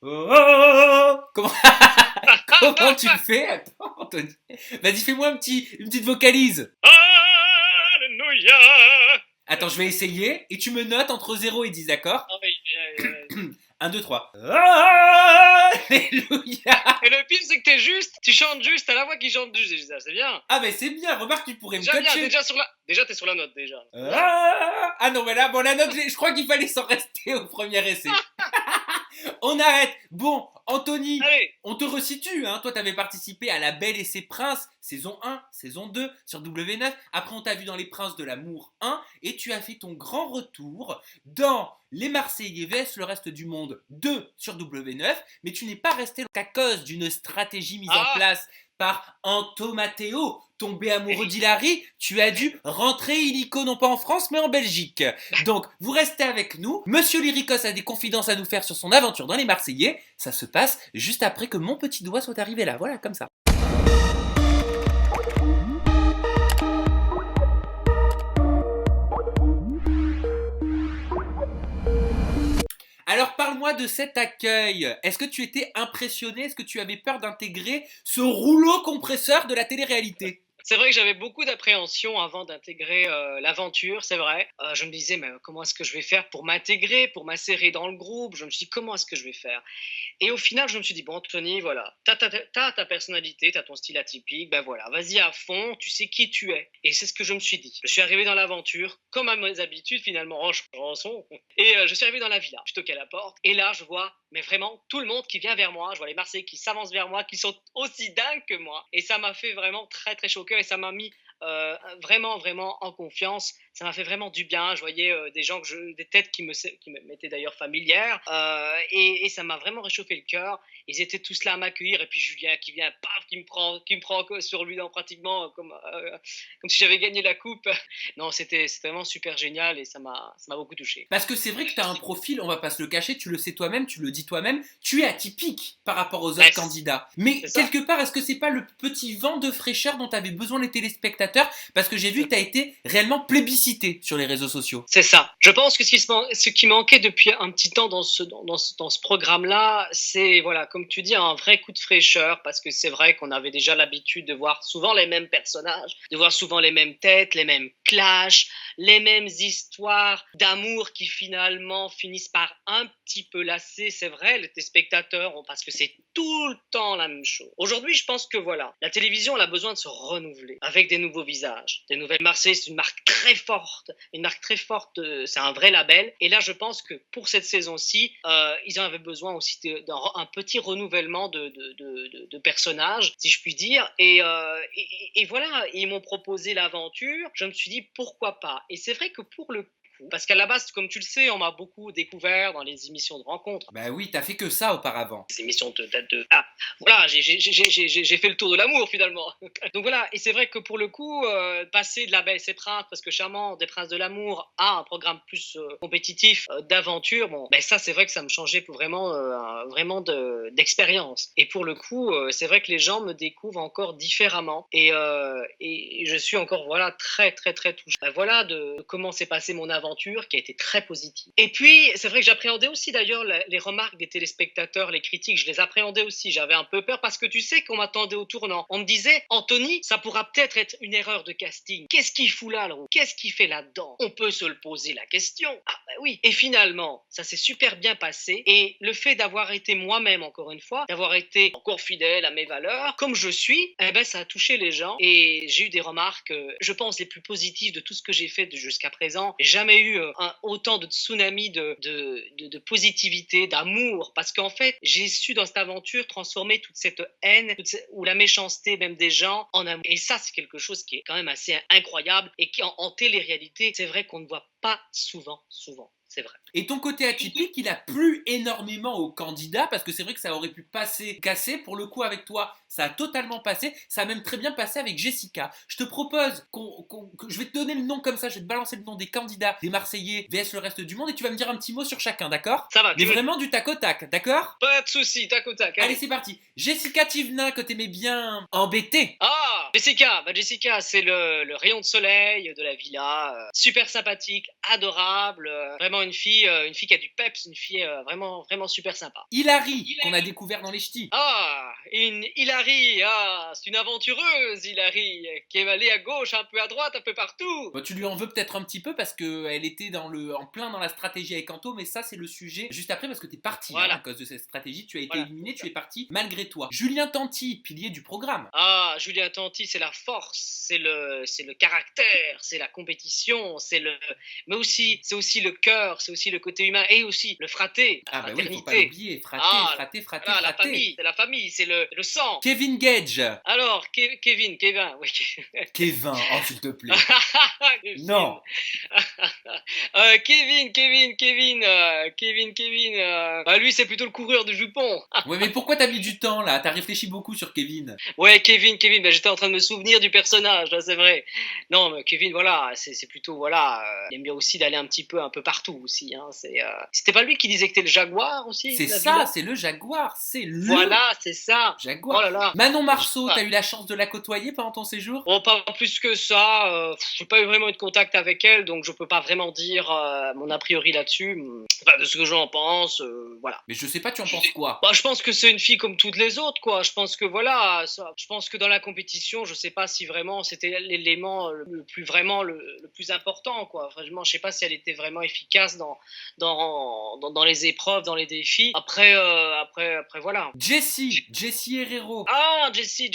Oh, oh, oh, oh. Comment tu le fais? Attends, Anthony. Vas-y, fais-moi une petite vocalise. Alléluia. Attends, je vais essayer et tu me notes entre 0 et 10, d'accord? Ah oui, 1, 2, 3. Alléluia. et le pire, c'est que t'es juste, tu chantes juste, t'as la voix qui chante juste, c'est bien. Ah, mais c'est bien, remarque, tu pourrais me Déjà bien, coacher. déjà t'es sur la note déjà. Ah non, mais là, bon, la note, je crois qu'il fallait s'en rester au premier essai. On arrête. Bon, Anthony, Allez, on te resitue, hein. Toi, t'avais participé à La Belle et ses Princes, saison 1, saison 2, sur W9. Après, on t'a vu dans Les Princes de l'amour 1, et tu as fait ton grand retour dans Les Marseillais vs le reste du monde 2 sur W9, mais tu n'es pas resté qu'à cause d'une stratégie mise en ah, place par Anto Matteo, tombé amoureux d'Hilary, tu as dû rentrer illico non pas en France mais en Belgique. Donc vous restez avec nous. Monsieur Lyricos a des confidences à nous faire sur son aventure dans les Marseillais. Ça se passe juste après que mon petit doigt soit arrivé là. Voilà, comme ça. Alors parle-moi de cet accueil. Est-ce que tu étais impressionné? Est-ce que tu avais peur d'intégrer ce rouleau compresseur de la télé-réalité? c'est vrai que j'avais beaucoup d'appréhension avant d'intégrer l'aventure, c'est vrai. Je me disais, mais comment est-ce que je vais faire pour m'intégrer, pour m'insérer dans le groupe? Je me suis dit, comment est-ce que je vais faire? Et au final, je me suis dit, bon, Anthony, voilà, t'as ta personnalité, t'as ton style atypique, ben voilà, vas-y à fond, tu sais qui tu es. Et c'est ce que je me suis dit. Je suis arrivé dans l'aventure, comme à mes habitudes, finalement, en chanson. Et je suis arrivé dans la villa, je toquais à la porte, et là, je vois, mais vraiment, tout le monde qui vient vers moi, je vois les Marseillais qui s'avancent vers moi, qui sont aussi dingues que moi. Et ça m'a fait vraiment très, très chaud au cœur, et ça m'a mis vraiment, vraiment en confiance. Ça m'a fait vraiment du bien. Je voyais des têtes qui me m'étaient d'ailleurs familières, et ça m'a vraiment réchauffé le cœur. Ils étaient tous là à m'accueillir, et puis Julien qui vient, paf, qui me prend sur lui, dans, pratiquement comme si j'avais gagné la coupe. Non, c'était vraiment super génial, et ça m'a beaucoup touché. Parce que c'est vrai que tu as un profil, on va pas se le cacher, tu le sais toi-même, tu le dis toi-même, tu es atypique par rapport aux autres Ouais, candidats. Mais c'est ça. quelque part, est-ce que c'est pas le petit vent de fraîcheur dont avaient besoin les téléspectateurs? Parce que j'ai vu que tu as été réellement plébiscité sur les réseaux sociaux. C'est ça. Je pense que ce qui manquait depuis un petit temps dans ce programme-là, c'est, voilà, comme tu dis, un vrai coup de fraîcheur, parce que c'est vrai qu'on avait déjà l'habitude de voir souvent les mêmes personnages, de voir souvent les mêmes têtes, les mêmes clashs, les mêmes histoires d'amour qui finalement finissent par un petit peu lasser. C'est vrai, les téléspectateurs, parce que c'est tout le temps la même chose. Aujourd'hui, je pense que voilà, la télévision, elle a besoin de se renouveler avec des nouveaux visages, des nouvelles. Marseille, c'est une marque très forte, c'est un vrai label. Et là, je pense que pour cette saison-ci, ils en avaient besoin aussi d'un petit renouvellement de personnages, si je puis dire. Et voilà, ils m'ont proposé l'aventure. Je me suis dit, pourquoi pas? Et c'est vrai que pour le coup, parce qu'à la base, comme tu le sais, on m'a beaucoup découvert dans les émissions de rencontres, Bah oui, t'as fait que ça auparavant. les émissions ah, voilà, j'ai fait le tour de l'amour finalement. Donc voilà, et c'est vrai que pour le coup, passer de La Belle et ses Princes, parce que Charmant, des Princes de l'amour, à un programme plus compétitif, d'aventure, bon, ben ça c'est vrai que ça me changeait pour vraiment, vraiment d'expérience. Et pour le coup, c'est vrai que les gens me découvrent encore différemment, et je suis encore, voilà, très très très touché. Voilà de comment s'est passée mon aventure, qui a été très positive. Et puis c'est vrai que j'appréhendais aussi d'ailleurs les remarques des téléspectateurs, les critiques, je les appréhendais aussi. J'avais un peu peur, parce que tu sais qu'on m'attendait au tournant. On me disait, Anthony, ça pourra peut-être être une erreur de casting. Qu'est-ce qu'il fout là, Laurent? Qu'est-ce qu'il fait là-dedans? On peut se le poser la question. Ah bah oui. Et finalement, ça s'est super bien passé. Et le fait d'avoir été moi-même, encore une fois, d'avoir été encore fidèle à mes valeurs, comme je suis, eh ben ça a touché les gens. Et j'ai eu des remarques, je pense, les plus positives de tout ce que j'ai fait jusqu'à présent. J'ai jamais eu autant de tsunami de positivité, d'amour, parce qu'en fait, j'ai su dans cette aventure transformer toute cette haine, ou la méchanceté même des gens, en amour. Et ça, c'est quelque chose qui est quand même assez incroyable, et qui en télé-réalité, c'est vrai qu'on ne voit pas souvent. C'est vrai. Et ton côté atypique, il a plu énormément aux candidats parce que c'est vrai que ça aurait pu passer, casser. Pour le coup, avec toi, ça a totalement passé. Ça a même très bien passé avec Jessica. Je te propose que je vais te donner le nom comme ça. Je vais te balancer le nom des candidats, des Marseillais vs le reste du monde, et tu vas me dire un petit mot sur chacun, d'accord? Ça va, Mais vraiment du tac au tac, d'accord? pas de soucis, tac au tac. Allez, Allez. c'est parti. Jessica Tivna, que t'aimais bien embêter. Ah, Jessica, Jessica, c'est le rayon de soleil de la villa, super sympathique, adorable, vraiment une fille une fille qui a du peps, une fille vraiment, vraiment super sympa. Hilary, qu'on a découvert dans les ch'tis. Ah, une Hilary, c'est une aventureuse Hilary, qui est allée à gauche, un peu à droite, un peu partout. Bah, tu lui en veux peut-être un petit peu parce qu'elle était en plein dans la stratégie avec Anto, mais ça c'est le sujet juste après parce que t'es parti Voilà. à cause de cette stratégie, tu as été Voilà, éliminé, c'est tu ça. es parti malgré toi. Julien Tanti, pilier du programme. Ah, Julien Tanti, c'est la force, c'est le caractère, c'est la compétition, mais aussi, c'est aussi le cœur, c'est aussi le côté humain et aussi le fraté, la Ah bah oui, faut pas fraternité. l'oublier, fraté, Ah, fraté, fraté, Voilà, fraté. la famille, c'est le sang. Kevin Gage. Alors, Kevin, oui. Kevin, oh s'il te plaît. Non. Kevin. Lui, c'est plutôt le coureur de jupons. Ouais, mais pourquoi t'as mis du temps là? T'as réfléchi beaucoup sur Kevin. Ouais, Kevin, j'étais en train de me souvenir du personnage, là, c'est vrai. Non, mais Kevin, voilà, c'est plutôt, voilà, il aime bien aussi d'aller un peu partout aussi. Hein, c'était pas lui qui disait que t'es le jaguar aussi? C'est la ça, villa c'est le Jaguar, c'est le Voilà, c'est ça. Jaguar. Oh là là. Manon Marceau, Ah. t'as eu la chance de la côtoyer pendant ton séjour? Bon, pas plus que ça. J'ai pas eu vraiment eu de contact avec elle, donc je peux pas vraiment dire mon a priori là-dessus. Enfin, de ce que j'en pense, voilà. Mais je sais pas, tu en penses quoi? Bah, je pense que c'est une fille comme toutes les autres, quoi. Je pense que voilà, je pense que dans la compétition, je sais pas si vraiment c'était l'élément le plus important, quoi. Vraiment, je sais pas si elle était vraiment efficace dans les épreuves, dans les défis. Après, voilà. Jessie Herrero. Ah, Jessie.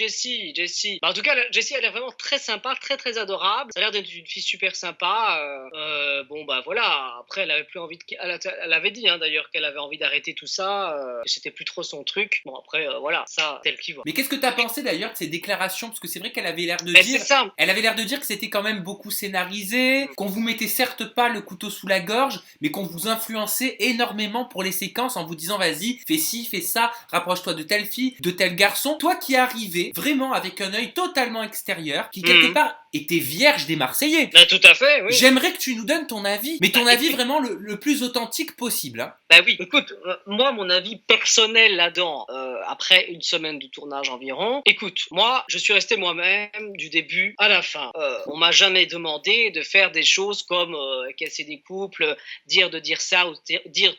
Bah, en tout cas, Jessie, elle a l'air vraiment très sympa, très très adorable. Ça a l'air d'être une fille super sympa. Bon, bah voilà. Après, elle avait plus envie elle avait dit hein, d'ailleurs qu'elle avait envie d'arrêter tout ça. Que c'était plus trop son truc. Bon, après, voilà, ça, tel qui voit. Mais qu'est-ce que t'as pensé d'ailleurs de ces déclarations? Parce que c'est vrai qu'elle avait l'air de Mais dire. c'est ça. Elle avait l'air de dire que c'était quand même beaucoup scénarisé, qu'on vous mettait certes pas le couteau sous la gorge, mais qu'on vous influençait énormément pour les séquences en vous disant vas-y, fais ci, fais ça, rapproche-toi de telle fille, de tel garçon. Toi qui arrivais vraiment avec un œil totalement extérieur, qui quelque part était vierge des Marseillais. Bah, tout à fait, oui. J'aimerais que tu nous donnes ton avis, mais ton avis vraiment le plus authentique possible. Hein. Bah oui, écoute, moi, mon avis personnel là-dedans, après une semaine de tournage environ, écoute, moi, je suis resté moi-même du début à la fin. On m'a jamais demandé de faire des choses comme casser des couples, dire ça ou dire...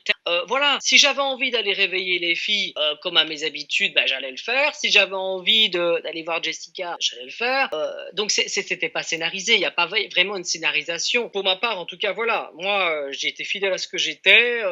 voilà, si j'avais envie d'aller réveiller les filles comme à mes habitudes, bah, j'allais le faire. Si j'avais envie d'aller voir Jessica, j'allais le faire. Donc c'était pas scénarisé, il n'y a pas vraiment une scénarisation. Pour ma part, en tout cas, voilà, moi, j'ai été fidèle à ce que j'étais.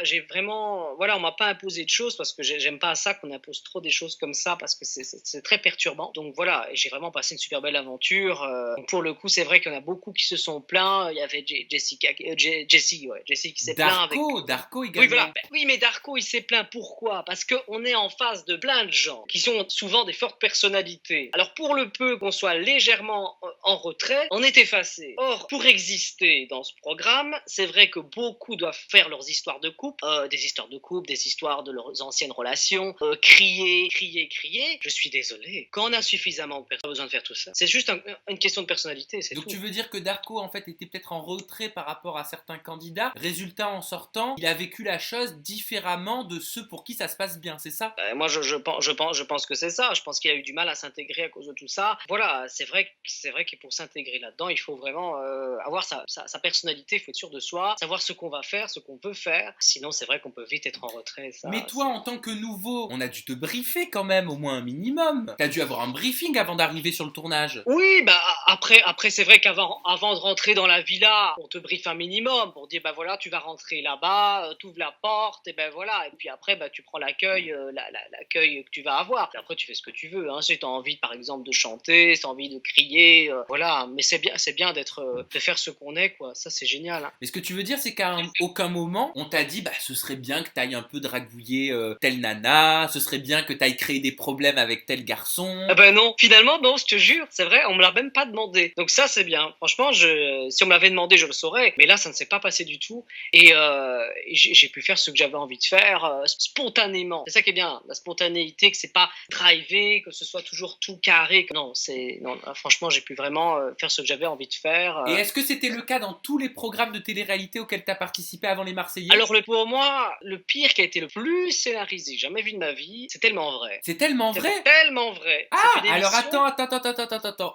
J'ai vraiment, voilà, on m'a pas imposé de choses parce que j'aime pas ça qu'on impose trop des choses comme ça parce que c'est très perturbant. Donc voilà, j'ai vraiment passé une super belle aventure. Donc pour le coup, c'est vrai qu'il y en a beaucoup qui se sont plaints. Il y avait Jessie qui s'est plaint avec. Darko également. Oui, voilà. Oui, mais Darko, il s'est plaint. Pourquoi? Parce qu'on est en face de plein de gens qui sont souvent des fortes personnalités. Alors, pour le peu qu'on soit légèrement en retrait, on est effacé. Or, pour exister dans ce programme, c'est vrai que beaucoup doivent faire leurs histoires de couple, des histoires de leurs anciennes relations, crier. Je suis désolé. Quand on a suffisamment de personnes, pas besoin de faire tout ça. C'est juste une question de personnalité, c'est Donc tout. tu veux dire que Darko en fait était peut-être en retrait par rapport à certains candidats. Résultat en sortant, il a vécu la chose différemment de ceux pour qui ça se passe bien, c'est ça? Moi, je pense que c'est ça. Je pense qu'il a eu du mal à s'intégrer à cause de tout ça. Voilà, c'est vrai que pour s'intégrer là-dedans, il faut vraiment avoir sa personnalité, il faut être sûr de soi, savoir ce qu'on va faire, ce qu'on peut faire. Sinon, c'est vrai qu'on peut vite être en retrait. Ça, Mais toi, en tant que nouveau, on a dû te briefer quand même, au moins un minimum. T'as dû avoir un briefing avant d'arriver sur le tournage. Oui, bah après c'est vrai qu'avant de rentrer dans la villa, on te briefe un minimum pour dire bah voilà, tu vas rentrer là-bas, t'ouvres la porte et ben voilà, et puis après bah tu prends l'accueil l'accueil que tu vas avoir. Et après tu fais ce que tu veux hein, si t'as envie par exemple de chanter, si t'as envie de crier, voilà, mais c'est bien de faire ce qu'on est quoi. Ça c'est génial. Hein. Mais ce que tu veux dire, c'est qu'à aucun moment, on t'a dit bah ce serait bien que t'ailles un peu dragouiller telle nana, ce serait bien que t'ailles créer des problèmes avec tel garçon. Ah ben non, finalement non, je te jure, c'est vrai, on me l'a même pas demandé. Donc ça c'est bien. Franchement, si on me l'avait demandé, je le saurais. Mais là, ça ne s'est pas passé du tout. Et j'ai pu faire ce que j'avais envie de faire spontanément. C'est ça qui est bien, la spontanéité, que c'est pas drivé, que ce soit toujours tout carré. Non, franchement, j'ai pu plus vraiment faire ce que j'avais envie de faire. Et est-ce que c'était le cas dans tous les programmes de télé-réalité auxquels tu as participé avant les Marseillais? Alors pour moi, le pire qui a été le plus scénarisé que j'ai jamais vu de ma vie, c'est tellement vrai. C'est tellement vrai? C'est tellement vrai. Ah, alors attends,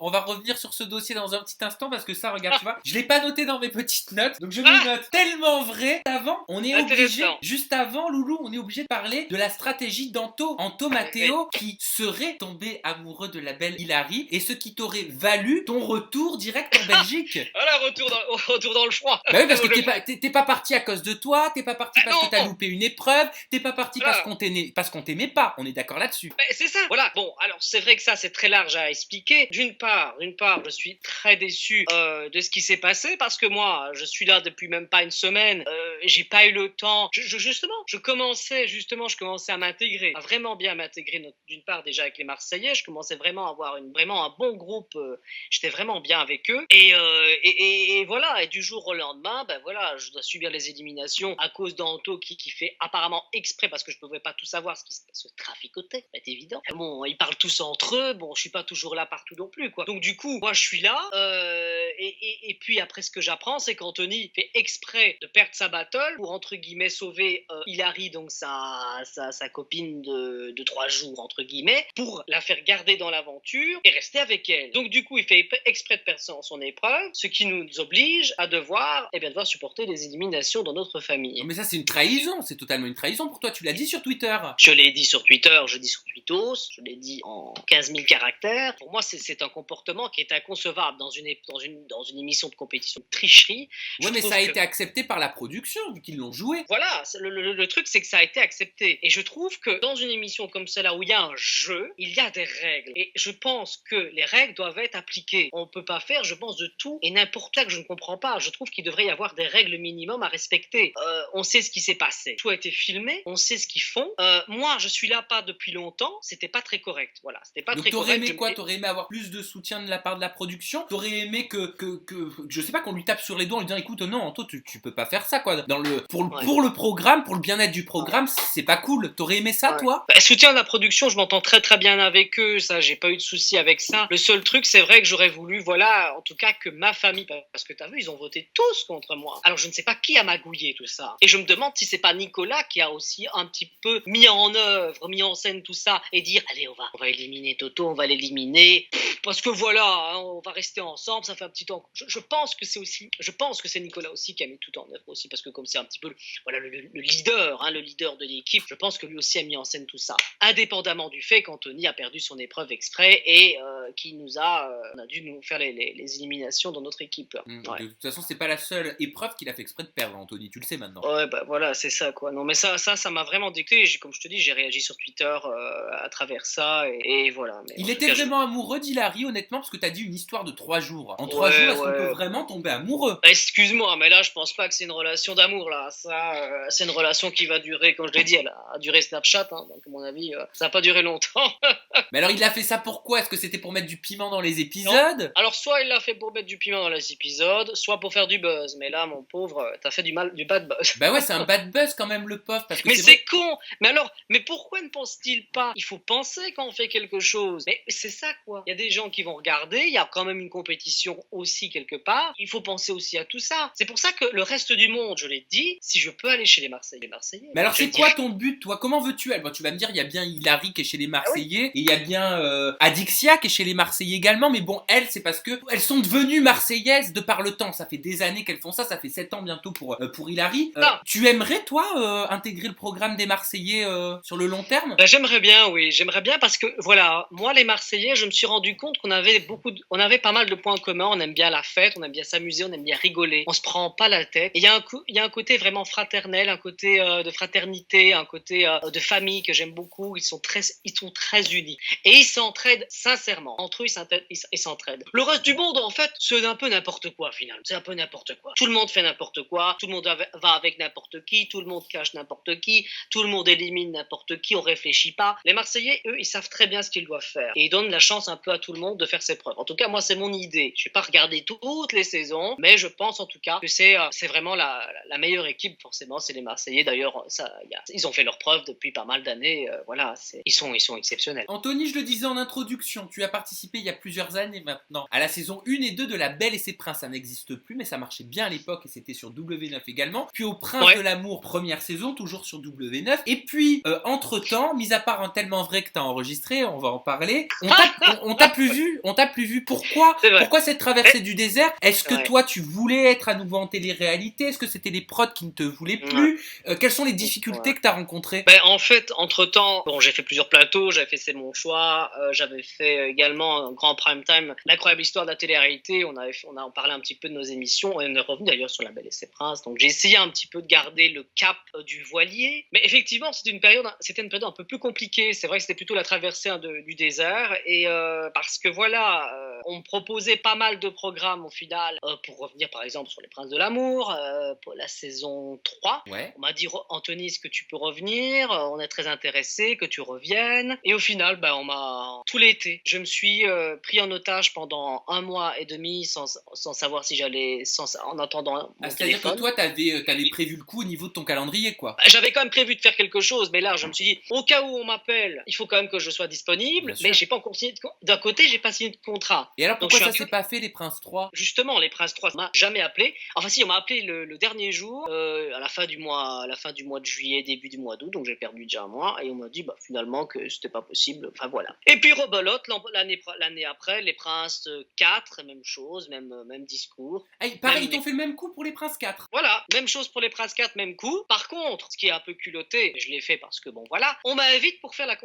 on va revenir sur ce dossier dans un petit instant parce que ça, regarde, tu vois, je l'ai pas noté dans mes petites notes, donc je me note tellement vrai. Avant, on est obligé, juste avant, Loulou, on est obligé de parler de la stratégie Anto Matteo qui serait tombé amoureux de la belle Hilary et ce qui t'aurait valu ton retour direct en Belgique. Voilà, retour dans le froid. Bah oui, parce que t'es pas parti à cause de toi, t'es pas parti parce que t'as loupé une épreuve, t'es pas parti parce qu'on t'aimait pas, on est d'accord là-dessus. C'est ça, voilà. Bon, alors c'est vrai que ça c'est très large à expliquer. D'une part, je suis très déçu de ce qui s'est passé parce que moi, je suis là depuis même pas une semaine, j'ai pas eu le temps. Je commençais à m'intégrer, à vraiment bien m'intégrer. D'une part déjà avec les Marseillais, je commençais vraiment à avoir vraiment un bon groupe. J'étais vraiment bien avec eux et voilà. Et du jour au lendemain, ben voilà, je dois subir les éliminations à cause d'Anto qui fait apparemment exprès parce que je pouvais pas tout savoir ce qui se traficotait, c'est évident. Bon, ils parlent tous entre eux. Bon, je suis pas toujours là partout non plus, quoi. Donc du coup, moi je suis là et puis après ce que j'apprends, c'est qu'Anthony fait exprès de perdre sa battle pour entre guillemets sauver Hilary, donc sa copine de 3 jours entre guillemets, pour la faire garder dans l'aventure et rester avec elle. Donc du coup, il fait exprès de perdre son épreuve, ce qui nous oblige à devoir supporter les éliminations dans notre famille. Non, mais ça c'est une trahison, c'est totalement une trahison pour toi, tu l'as dit sur Twitter. Je l'ai dit sur Twitter, je dis sur Twittos, je l'ai dit en 15 000 caractères. Pour moi, c'est un comportement qui est inconcevable dans une émission de compétition de tricherie. Ouais, mais ça a été accepté par la production, vu qu'ils l'ont joué. Voilà, le truc, c'est que ça a été accepté. Et je trouve que dans une émission comme celle-là, où il y a un jeu, il y a des règles. Et je pense que les règles doivent être appliquées. On ne peut pas faire, je pense, de tout et n'importe quoi que je ne comprends pas. Je trouve qu'il devrait y avoir des règles minimum à respecter. On sait ce qui s'est passé. Tout a été filmé, on sait ce qu'ils font. Moi, je suis là pas depuis longtemps, c'était pas très correct. Voilà, c'était pas très correct. Donc t'aurais aimé quoi? T'aurais aimé avoir plus de soutien de la part de la production? T'aurais aimé que je sais pas, qu'on lui tape sur les doigts en lui disant écoute, non, Anto, tu peux pas faire ça, quoi. Pour le programme, pour le bien-être du programme, c'est pas cool. T'aurais aimé ça, toi? Soutien de la production, je m'entends très très bien avec eux, ça, j'ai pas eu de souci avec ça. Le seul truc, c'est vrai que j'aurais voulu, voilà, en tout cas que ma famille, parce que t'as vu, ils ont voté tous contre moi. Alors je ne sais pas qui a magouillé tout ça. Et je me demande si c'est pas Nicolas qui a aussi un petit peu mis en œuvre, mis en scène tout ça et dire allez, on va éliminer Toto, on va l'éliminer parce que voilà, hein, on va rester ensemble, ça fait un petit temps. Je pense que c'est Nicolas aussi qui a mis tout en œuvre aussi, parce que comme c'est un petit peu le leader, hein, le leader de l'équipe, je pense que lui aussi a mis en scène tout ça, indépendamment du fait qu'Anthony a perdu son épreuve exprès et on a dû nous faire les éliminations dans notre équipe. De toute façon, c'est pas la seule épreuve qu'il a fait exprès de perdre, Anthony, tu le sais maintenant. Ouais, bah voilà, c'est ça, quoi. Non, mais ça m'a vraiment déclenché. Comme je te dis, j'ai réagi sur Twitter à travers ça et voilà. Mais il était vraiment amoureux d'Hilary, honnêtement, parce que t'as dit une histoire de 3 jours. En 3 jours, est-ce qu'on peut vraiment tomber amoureux? Excuse-moi, mais là, je pense pas que c'est une relation d'amour, là. Ça, c'est une relation qui va durer, comme je l'ai dit, elle a duré Snapchat, hein, donc à mon avis, ça n'a pas duré longtemps. Mais alors, il a fait ça pourquoi? Est-ce que c'était pour mettre du piment dans les épisodes? Non. Alors, soit il l'a fait pour mettre du piment dans les épisodes, soit pour faire du buzz. Mais là, mon pauvre, t'as fait du bad buzz. Bah ouais, c'est un bad buzz quand même, le pauvre. Parce que mais c'est con. Mais pourquoi ne pense-t-il pas? Il faut penser quand on fait quelque chose. Mais c'est ça, quoi. Il y a des gens qui vont regarder, il y a quand même une compétition aussi quelque part. Il faut penser aussi à tout ça. C'est pour ça que le reste du monde, je l'ai dit, si je peux aller chez les Marseillais. Mais alors, c'est quoi ton but, toi? Comment veux-tu aller? Bon, tu vas me dire, il y a bien Hilary qui est chez les Marseillais, et il y a bien Adixia qui est chez les Marseillais également, mais bon, elles, c'est parce que elles sont devenues Marseillaises de par le temps. Ça fait des années qu'elles font ça fait 7 ans bientôt pour Hilary. Tu aimerais, toi, intégrer le programme des Marseillais sur le long terme? J'aimerais bien, oui, j'aimerais bien parce que, voilà, moi, les Marseillais, je me suis rendu compte qu'on avait pas mal de points communs. On aime bien la fête, on aime bien s'amuser, on aime bien rigoler, on se prend pas la tête. Et il y a un côté vraiment fraternel, un côté de fraternité, un côté de famille que j'aime beaucoup. Ils sont très unis et ils s'entraident sincèrement. Entre eux, ils s'entraident. Le reste du monde, en fait, c'est un peu n'importe quoi, finalement. C'est un peu n'importe quoi. Tout le monde fait n'importe quoi, tout le monde va avec n'importe qui, tout le monde cache n'importe qui, tout le monde élimine n'importe qui, on réfléchit pas. Les Marseillais, eux, ils savent très bien ce qu'ils doivent faire et ils donnent la chance un peu à tout le monde de faire ses preuves. En tout cas, moi, c'est mon idée. Je vais pas regarder toutes les saisons, mais je pense en tout cas que c'est vraiment la meilleure équipe, forcément, c'est les Marseillais. D'ailleurs, ils ont fait leurs preuves depuis pas mal d'années. Voilà, ils sont exceptionnels. Anthony, je le disais en introduction, tu as participé il y a plusieurs années années maintenant. À la saison 1 et 2 de La Belle et ses Princes, ça n'existe plus, mais ça marchait bien à l'époque et c'était sur W9 également. Puis au Prince de l'amour, première saison, toujours sur W9. Et puis, entre-temps, mis à part un tellement vrai que t'as enregistré, on va en parler, on t'a plus vu, on t'a plus vu. Pourquoi cette traversée du désert? Est-ce que toi, tu voulais être à nouveau en télé-réalité? Est-ce que c'était les prods qui ne te voulaient plus? Quelles sont les difficultés que t'as rencontrées? En fait, entre-temps, bon, j'ai fait plusieurs plateaux, j'avais fait C'est mon choix, j'avais fait également un grand prime time, l'incroyable histoire de la télé-réalité, on a parlé un petit peu de nos émissions, et on est revenu d'ailleurs sur La Belle et ses Princes, donc j'ai essayé un petit peu de garder le cap du voilier, mais effectivement, c'était une période un peu plus compliquée, c'est vrai que c'était plutôt la traversée du désert, et parce que voilà, on me proposait pas mal de programmes au final, pour revenir par exemple sur Les Princes de l'amour, pour la saison 3, on m'a dit Anthony, est-ce que tu peux revenir, on est très intéressé que tu reviennes, et au final, on m'a tout l'été, je me suis pris en otage pendant 1 mois et demi sans savoir si j'allais, en attendant mon c'est-à-dire téléphone. que toi, t'avais prévu le coup au niveau de ton calendrier, quoi. J'avais quand même prévu de faire quelque chose, mais là, je me suis dit, au cas où on m'appelle, il faut quand même que je sois disponible, mais j'ai pas encore signé d'un côté, j'ai pas signé de contrat. Et alors, pourquoi ça s'est pas fait, Les Princes 3? Justement, Les Princes 3, ça m'a jamais appelé. Enfin si, on m'a appelé le dernier jour, à la fin du mois de juillet, début du mois d'août, donc j'ai perdu déjà un mois, et on m'a dit finalement que c'était pas possible, enfin voilà. Et puis rebelote, l'année après, Les Princes 4, même chose, même discours. Pareil, ils t'ont fait le même coup pour Les Princes 4. Voilà, même chose pour Les Princes 4, même coup. Par contre, ce qui est un peu culotté, je l'ai fait parce que on m'invite pour faire la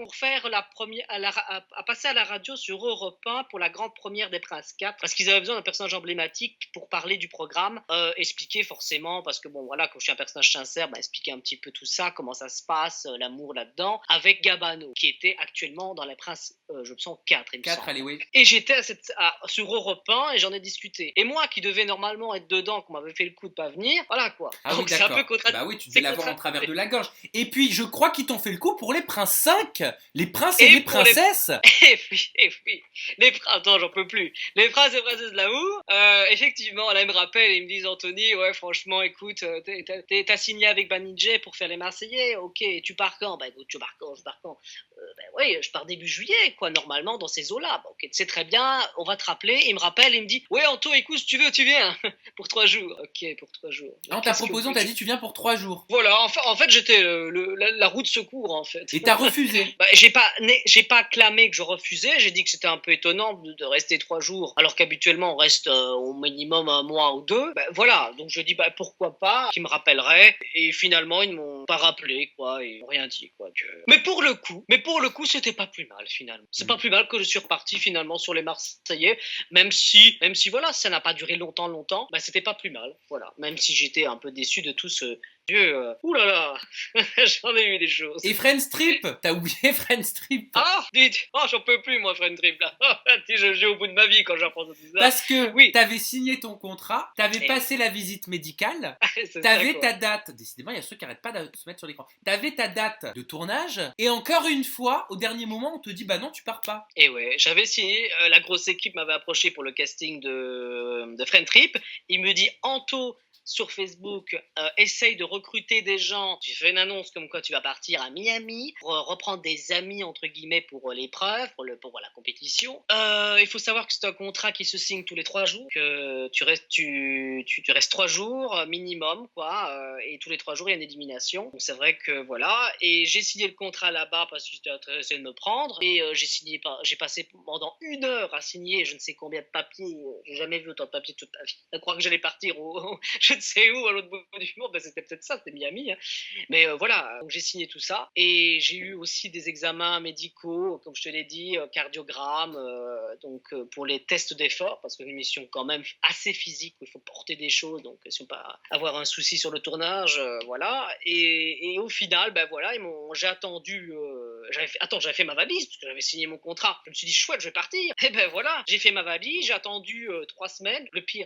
première, à passer à la radio sur Europe 1 pour la grande première des Princes 4, parce qu'ils avaient besoin d'un personnage emblématique pour parler du programme, expliquer forcément, parce que comme je suis un personnage sincère, expliquer un petit peu tout ça, comment ça se passe, l'amour là-dedans, avec Gabano, qui était actuellement dans Les Princes, je me sens 4, il me semble. Allez, oui. Et j'étais sur Europe 1 et j'en ai discuté. Et moi qui devais normalement être dedans, qu'on m'avait fait le coup de pas venir, voilà quoi. Ah donc oui, c'est un peu contradictoire. Bah oui, tu devais l'avoir en travers de la gorge. Et puis, je crois qu'ils t'ont fait le coup pour Les Princes 5, Les Princes et les Princesses. Et puis, les princes, attends, j'en peux plus. Les Princes et Princesses de l'amour, effectivement, là, ils me rappellent et ils me disent, Anthony, ouais, franchement, écoute, t'as signé avec Banijay pour faire les Marseillais, ok, et tu pars quand? Écoute, je pars quand? Oui, je pars début juillet, quoi, normalement, dans ces eaux-là. Ok, c'est très bien, on va te rappeler. Il me rappelle, il me dit, ouais, Anto, écoute, si tu veux, tu viens. Pour 3 jours. Ok, pour 3 jours. On t'a proposé, on t'a dit, tu viens pour 3 jours. Voilà, en fait, j'étais la roue de secours, en fait. Et t'as refusé? J'ai pas clamé que je refusais, j'ai dit que c'était un peu étonnant de rester 3 jours, alors qu'habituellement, on reste au minimum 1 mois ou 2. Voilà, donc je dis, pourquoi pas, qu'ils me rappelleraient. Et finalement, ils ne m'ont pas rappelé, quoi, et ils n'ont rien dit, quoi. Mais pour le coup, c'était pas plus mal, finalement. C'est pas plus mal que je suis reparti, finalement, sur les Marseillais, même si, voilà, ça n'a pas duré longtemps, c'était pas plus mal, voilà. Même si j'étais un peu déçu de tout ce... oulala, j'en ai eu des choses. Et Friends Trip, t'as oublié Friends Trip? Ah, dites, j'en peux plus, moi, Friends Trip, là. J'ai au bout de ma vie quand j'apprends tout ça. Parce que t'avais signé ton contrat, t'avais passé la visite médicale, t'avais ta date, décidément, il y a ceux qui arrêtent pas de se mettre sur l'écran, t'avais ta date de tournage, et encore une fois, au dernier moment, on te dit, non, tu pars pas. Et ouais, j'avais signé, la grosse équipe m'avait approché pour le casting de Friends Trip, il me dit, Anto, sur Facebook, essaye de recruter des gens. Tu fais une annonce comme quoi tu vas partir à Miami pour reprendre des amis entre guillemets pour l'épreuve, pour la compétition. Il faut savoir que c'est un contrat qui se signe tous les 3 jours, que tu restes 3 jours minimum, quoi, et tous les 3 jours il y a une élimination. Donc c'est vrai que voilà. Et j'ai signé le contrat là-bas parce que j'étais intéressé de me prendre. Et j'ai passé pendant 1 heure à signer je ne sais combien de papiers. J'ai jamais vu autant de papiers toute ma vie. Je crois que j'allais partir je ne sais où, à l'autre bout du monde, c'était peut-être ça, c'était Miami. Hein. Mais voilà, donc j'ai signé tout ça. Et j'ai eu aussi des examens médicaux, comme je te l'ai dit, cardiogramme, pour les tests d'effort, parce que c'est une mission quand même assez physique, où il faut porter des choses, donc si on peut pas avoir un souci sur le tournage, voilà. Et au final, voilà, j'ai attendu... j'avais fait ma valise, parce que j'avais signé mon contrat. Je me suis dit, chouette, je vais partir. Et voilà, j'ai fait ma valise, j'ai attendu 3 semaines. Le pire,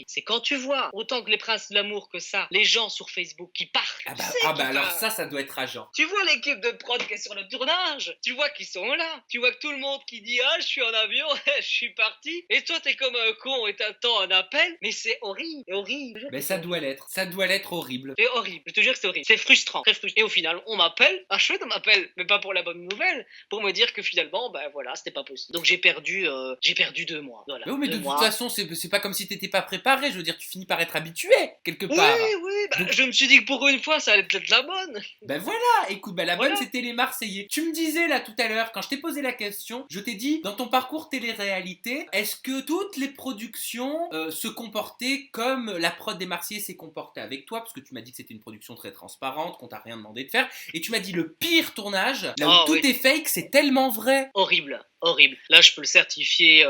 c'est quand tu vois, autant que les Princes de l'amour que ça, les gens sur Facebook qui partent. Alors ça doit être rageant. Tu vois l'équipe de prod qui est sur le tournage, tu vois qu'ils sont là, tu vois que tout le monde qui dit ah je suis en avion, je suis parti, et toi t'es comme un con et t'attends un appel, mais c'est horrible, horrible. Mais ça doit l'être horrible. C'est horrible, je te jure que c'est horrible, c'est frustrant, très frustrant. Et au final on m'appelle, chouette on m'appelle, mais pas pour la bonne nouvelle, pour me dire que finalement ben voilà c'était pas possible. Donc j'ai perdu 2 mois. Voilà, mais de toute façon c'est pas comme si t'étais pas préparé, je veux dire tu finis par être habitué quelque part. Oui, donc, je me suis dit que pour une fois ça allait être la bonne. Ben voilà, écoute, la bonne c'était les Marseillais. Tu me disais là tout à l'heure, quand je t'ai posé la question, je t'ai dit, dans ton parcours télé-réalité, est-ce que toutes les productions se comportaient comme la prod des Marseillais s'est comportée avec toi? Parce que tu m'as dit que c'était une production très transparente, qu'on t'a rien demandé de faire. Et tu m'as dit le pire tournage, là où tout est fake, c'est tellement vrai. Horrible. Là, je peux le certifier,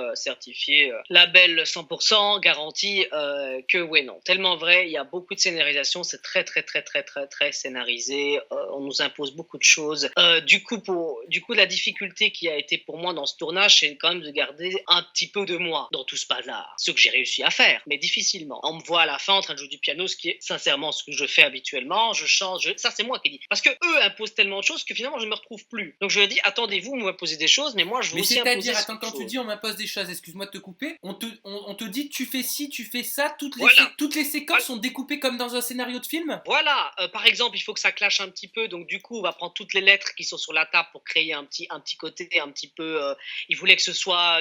label 100%, garantie que ouais, non. Tellement vrai, il y a beaucoup de scénarisation, c'est très, très, très, très, très, très scénarisé. On nous impose beaucoup de choses. Du coup, la difficulté qui a été pour moi dans ce tournage, c'est quand même de garder un petit peu de moi dans tout ce bazar. Ce que j'ai réussi à faire, mais difficilement. On me voit à la fin en train de jouer du piano, ce qui est sincèrement ce que je fais habituellement. Je change, ça c'est moi qui dis. Parce que eux imposent tellement de choses que finalement je ne me retrouve plus. Donc je leur dis, attendez-vous, vous m'imposez des choses, mais moi je veux. Mais c'est-à-dire, attends, quand tu dis on m'impose des choses, excuse-moi de te couper, on te dit tu fais ci, tu fais ça, toutes les séquences sont découpées comme dans un scénario de film. Voilà, par exemple, il faut que ça clash un petit peu, donc du coup, on va prendre toutes les lettres qui sont sur la table pour créer un petit côté un petit peu. Il voulait que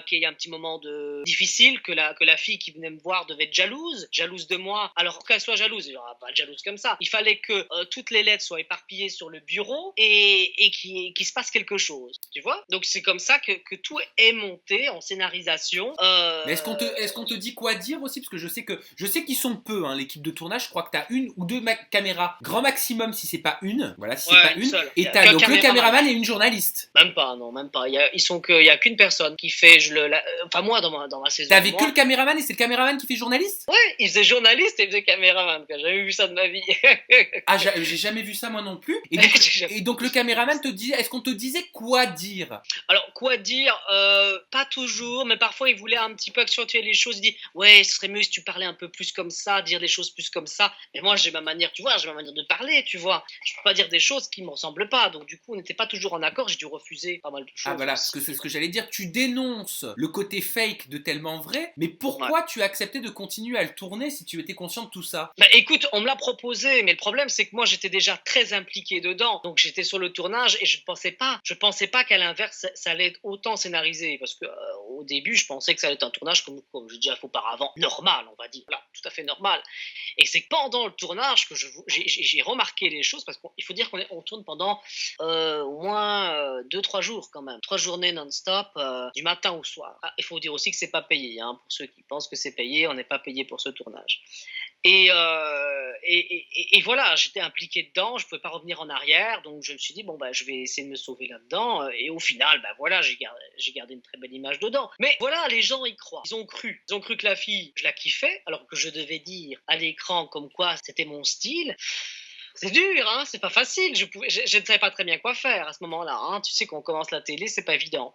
qu'il y ait un petit moment de difficile, que la fille qui venait me voir devait être jalouse de moi, alors qu'elle soit jalouse, genre pas jalouse comme ça. Il fallait que toutes les lettres soient éparpillées sur le bureau et qu'il se passe quelque chose, tu vois. Donc c'est comme ça que tout est monté en scénarisation. Mais est-ce qu'on te dit quoi dire aussi? Parce que je sais qu'ils sont peu, hein, l'équipe de tournage. Je crois que t'as une ou deux caméras, grand maximum si c'est pas une. Voilà, si c'est pas une. Seule. Et t'as donc le caméraman et une journaliste. Même pas. Il y a qu'une personne qui fait enfin moi dans ma saison. T'avais que le caméraman et c'est le caméraman qui fait journaliste? Ouais, il faisait journaliste et il faisait caméraman. J'ai jamais vu ça de ma vie. J'ai jamais vu ça moi non plus. Et donc le caméraman te disait, est-ce qu'on te disait quoi dire? Alors quoi dire? Pas toujours, mais parfois il voulait un petit peu accentuer les choses. Il dit ouais, ce serait mieux si tu parlais un peu plus comme ça, dire des choses plus comme ça. Mais moi j'ai ma manière, tu vois, j'ai ma manière de parler, tu vois. Je peux pas dire des choses qui me ressemblent pas. Donc du coup on n'était pas toujours en accord. J'ai dû refuser pas mal de choses. Ah voilà, parce que c'est ce que j'allais dire. Tu dénonces le côté fake de Tellement Vrai, mais pourquoi tu as accepté de continuer à le tourner si tu étais conscient de tout ça? Bah écoute, on me l'a proposé, mais le problème c'est que moi j'étais déjà très impliqué dedans. Donc j'étais sur le tournage et je pensais pas qu'à l'inverse ça allait être autant scénarisé, parce que au début je pensais que ça allait être un tournage comme j'ai déjà fait auparavant, normal on va dire, voilà, tout à fait normal. Et c'est pendant le tournage que j'ai remarqué les choses, parce qu'il faut dire qu'on tourne pendant au moins 2-3 jours quand même, 3 journées non-stop, du matin au soir. Il faut dire aussi que c'est pas payé, hein, pour ceux qui pensent que c'est payé, on n'est pas payé pour ce tournage. Et voilà, j'étais impliqué dedans, je pouvais pas revenir en arrière, donc je me suis dit bon bah je vais essayer de me sauver là-dedans, et au final bah voilà, j'ai gardé une très belle image dedans. Mais voilà, les gens y croient, ils ont cru que la fille, je la kiffais, alors que je devais dire à l'écran comme quoi c'était mon style. C'est dur, hein, c'est pas facile. Je ne savais pas très bien quoi faire à ce moment-là. Hein. Tu sais, quand on commence la télé, c'est pas évident.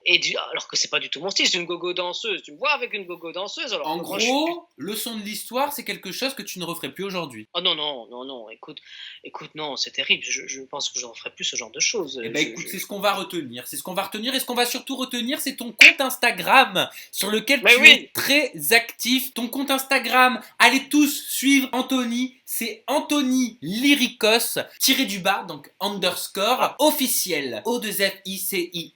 Alors que c'est pas du tout mon style, c'est une gogo danseuse. Tu me vois avec une gogo danseuse. Alors en gros, leçon de l'histoire, c'est quelque chose que tu ne referais plus aujourd'hui. Oh non. Écoute, non, c'est terrible. Je pense que je ne referai plus ce genre de choses. Eh ben écoute, c'est ce qu'on va retenir. Et ce qu'on va surtout retenir, c'est ton compte Instagram sur lequel tu es très actif. Ton compte Instagram, allez tous suivre Anthony. C'est Anthony Lyricos, tiré du bas, donc underscore, officiel. O2FICIEL,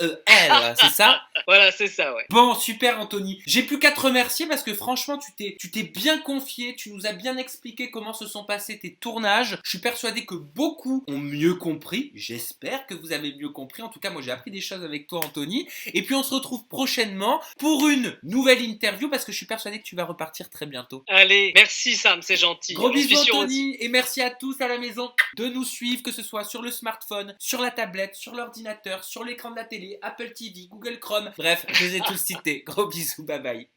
c'est ça? Voilà, c'est ça, ouais. Bon, super Anthony. J'ai plus qu'à te remercier parce que franchement, tu t'es bien confié, tu nous as bien expliqué comment se sont passés tes tournages. Je suis persuadé que beaucoup ont mieux compris. J'espère que vous avez mieux compris. En tout cas, moi j'ai appris des choses avec toi Anthony. Et puis on se retrouve prochainement pour une nouvelle interview parce que je suis persuadé que tu vas repartir très bientôt. Allez, merci Sam, c'est gentil. Gros bisous Anthony et merci à tous à la maison de nous suivre, que ce soit sur le smartphone, sur la tablette, sur l'ordinateur, sur l'écran de la télé, Apple TV, Google Chrome. Bref, je les ai tous cités. Gros bisous, bye bye.